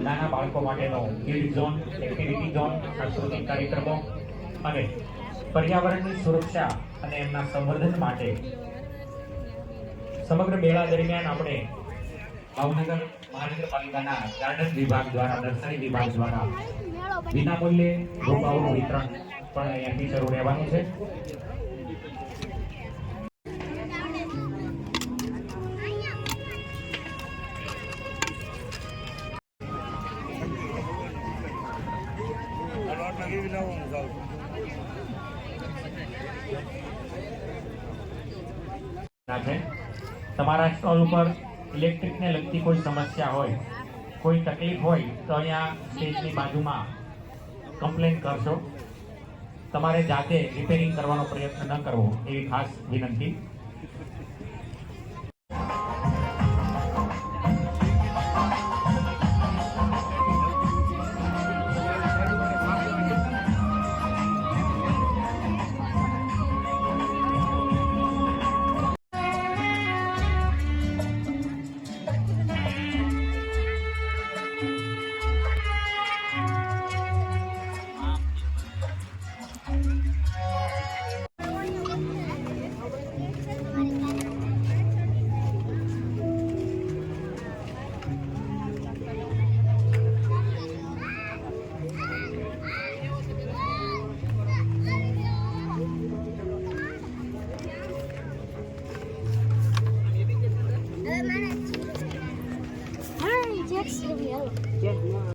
નાના બાળકો માટેનો કિડ ઝોન, એક્ટિવિટી ઝોન, સાંસ્કૃતિક કાર્યક્રમો અને પર્યાવરણની સુરક્ષા અને એમના સંવર્ધન માટે સમગ્ર મેળા દરમિયાન આપણે ભાવનગર મહાનગરપાલિકાના ગાર્ડન વિભાગ દ્વારા, નર્સરી વિભાગ દ્વારા વિનામૂલ્યે રોપાઓનું વિતરણ પણ અહીંયાથી શરૂ રહેવાનું છે. તમારા સ્ટોલ ઉપર ઇલેક્ટ્રિકને લગતી કોઈ સમસ્યા હોય, કોઈ તકલીફ હોય તો અહીંયા સ્ટેજની બાજુમાં કમ્પ્લેન કરશો. તમારે જાતે રિપેરિંગ કરવાનો પ્રયત્ન ન કરવો એવી ખાસ વિનંતી.